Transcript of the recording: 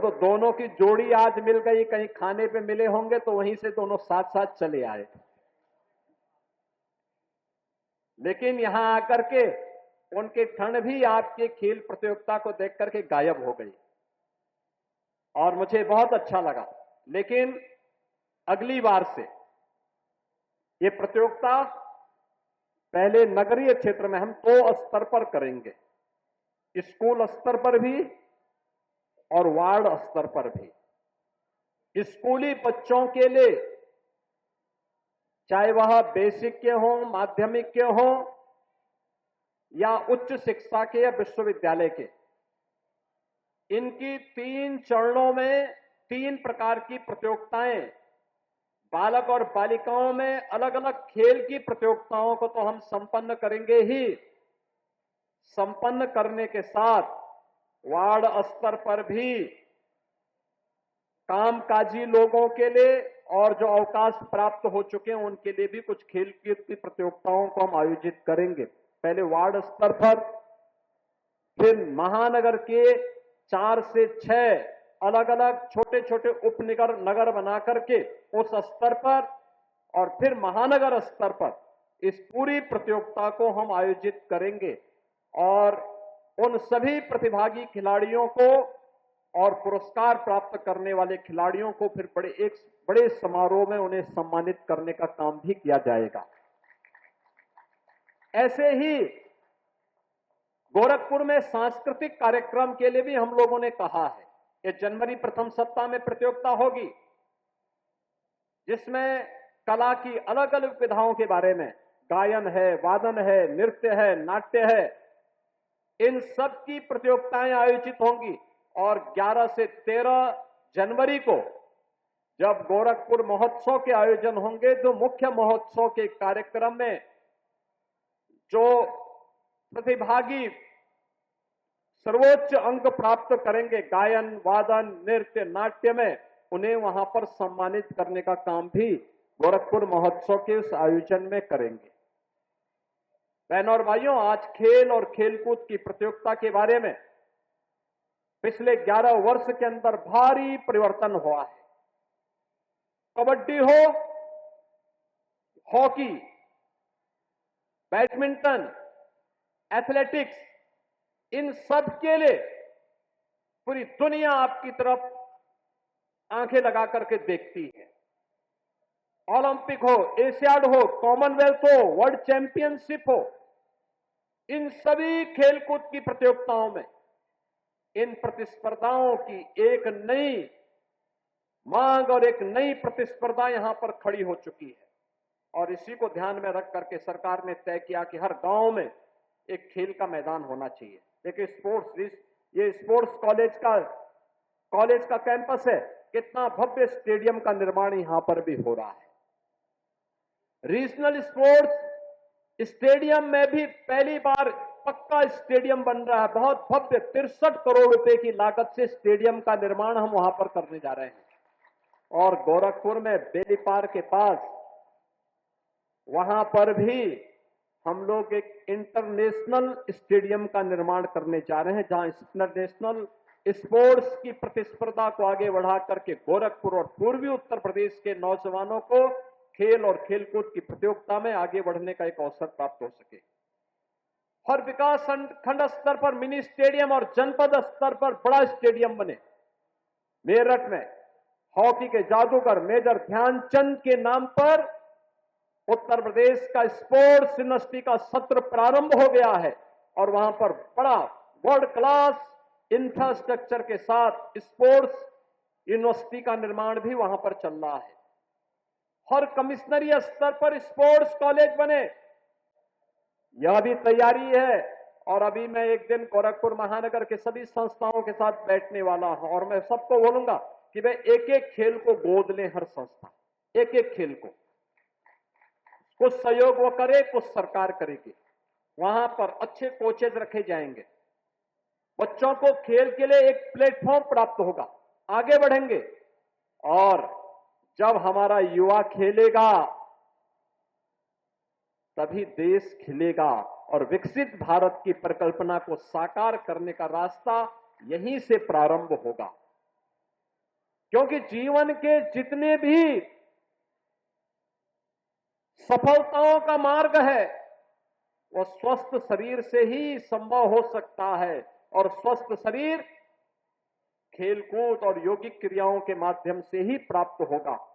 वो तो दोनों की जोड़ी आज मिल गई, कहीं खाने पे मिले होंगे तो वहीं से दोनों साथ साथ चले आए। लेकिन यहां आकर के उनकी ठंड भी आपके खेल प्रतियोगिता को देख करके गायब हो गई और मुझे बहुत अच्छा लगा। लेकिन अगली बार से ये प्रतियोगिता पहले नगरीय क्षेत्र में हम 2 स्तर पर करेंगे, स्कूल स्तर पर भी और वार्ड स्तर पर भी। स्कूली बच्चों के लिए, चाहे वह बेसिक के हों, माध्यमिक के हों या उच्च शिक्षा के या विश्वविद्यालय के, इनकी 3 चरणों में 3 प्रकार की प्रतियोगिताएं, बालक और बालिकाओं में अलग अलग खेल की प्रतियोगिताओं को तो हम संपन्न करेंगे ही, संपन्न करने के साथ वार्ड स्तर पर भी कामकाजी लोगों के लिए और जो अवकाश प्राप्त हो चुके हैं उनके लिए भी कुछ खेल की प्रतियोगिताओं को हम आयोजित करेंगे। पहले वार्ड स्तर पर, फिर महानगर के 4 से 6 अलग अलग छोटे छोटे उपनगर नगर बना करके उस स्तर पर, और फिर महानगर स्तर पर इस पूरी प्रतियोगिता को हम आयोजित करेंगे। और उन सभी प्रतिभागी खिलाड़ियों को और पुरस्कार प्राप्त करने वाले खिलाड़ियों को फिर बड़े समारोह में उन्हें सम्मानित करने का काम भी किया जाएगा। ऐसे ही गोरखपुर में सांस्कृतिक कार्यक्रम के लिए भी हम लोगों ने कहा है कि जनवरी प्रथम सप्ताह में प्रतियोगिता होगी, जिसमें कला की अलग अलग विधाओं के बारे में, गायन है, वादन है, नृत्य है, नाट्य है, इन सब की प्रतियोगिताएं आयोजित होंगी। और 11 से 13 जनवरी को जब गोरखपुर महोत्सव के आयोजन होंगे तो मुख्य महोत्सव के कार्यक्रम में जो प्रतिभागी सर्वोच्च अंक प्राप्त करेंगे गायन, वादन, नृत्य, नाट्य में, उन्हें वहां पर सम्मानित करने का काम भी गोरखपुर महोत्सव के उस आयोजन में करेंगे। बहनों और भाइयों, आज खेल और खेलकूद की प्रतियोगिता के बारे में पिछले 11 वर्ष के अंदर भारी परिवर्तन हुआ है। कबड्डी हो, हॉकी, बैडमिंटन, एथलेटिक्स, इन सब के लिए पूरी दुनिया आपकी तरफ आंखें लगा करके देखती है। ओलंपिक हो, एशियाड हो, कॉमनवेल्थ हो, वर्ल्ड चैंपियनशिप हो, इन सभी खेलकूद की प्रतियोगिताओं में इन प्रतिस्पर्धाओं की एक नई मांग और एक नई प्रतिस्पर्धा यहां पर खड़ी हो चुकी है। और इसी को ध्यान में रख करके सरकार ने तय किया कि हर गांव में एक खेल का मैदान होना चाहिए। देखिए, ये स्पोर्ट्स कॉलेज का कैंपस है, कितना भव्य स्टेडियम का निर्माण यहां पर भी हो रहा है। रीजनल स्पोर्ट्स स्टेडियम में भी पहली बार पक्का स्टेडियम बन रहा है, बहुत भव्य 63 करोड़ रुपए की लागत से स्टेडियम का निर्माण हम वहां पर करने जा रहे हैं। और गोरखपुर में बेलीपार के पास वहां पर भी हम लोग एक इंटरनेशनल स्टेडियम का निर्माण करने जा रहे हैं, जहां इंटरनेशनल स्पोर्ट्स की प्रतिस्पर्धा को आगे बढ़ा करके गोरखपुर और पूर्वी उत्तर प्रदेश के नौजवानों को खेल और खेलकूद की प्रतियोगिता में आगे बढ़ने का एक अवसर प्राप्त हो सके। हर विकास खंड स्तर पर मिनी स्टेडियम और जनपद स्तर पर बड़ा स्टेडियम बने। मेरठ में हॉकी के जादूगर मेजर ध्यानचंद के नाम पर उत्तर प्रदेश का स्पोर्ट्स यूनिवर्सिटी का सत्र प्रारंभ हो गया है और वहां पर बड़ा वर्ल्ड क्लास इंफ्रास्ट्रक्चर के साथ स्पोर्ट्स यूनिवर्सिटी का निर्माण भी वहां पर चल रहा है। हर कमिश्नरी स्तर पर स्पोर्ट्स कॉलेज बने, यह भी तैयारी है। और अभी मैं एक दिन गोरखपुर महानगर के सभी संस्थाओं के साथ बैठने वाला हूं और मैं सबको बोलूंगा कि वे एक एक खेल को गोद लें, हर संस्था एक एक खेल को। कुछ सहयोग वो करे, कुछ सरकार करेगी। वहां पर अच्छे कोचेज रखे जाएंगे, बच्चों को खेल के लिए एक प्लेटफॉर्म प्राप्त होगा, आगे बढ़ेंगे। और जब हमारा युवा खेलेगा तभी देश खिलेगा और विकसित भारत की परिकल्पना को साकार करने का रास्ता यहीं से प्रारंभ होगा। क्योंकि जीवन के जितने भी सफलताओं का मार्ग है वो स्वस्थ शरीर से ही संभव हो सकता है और स्वस्थ शरीर खेलकूद और यौगिक क्रियाओं के माध्यम से ही प्राप्त होगा।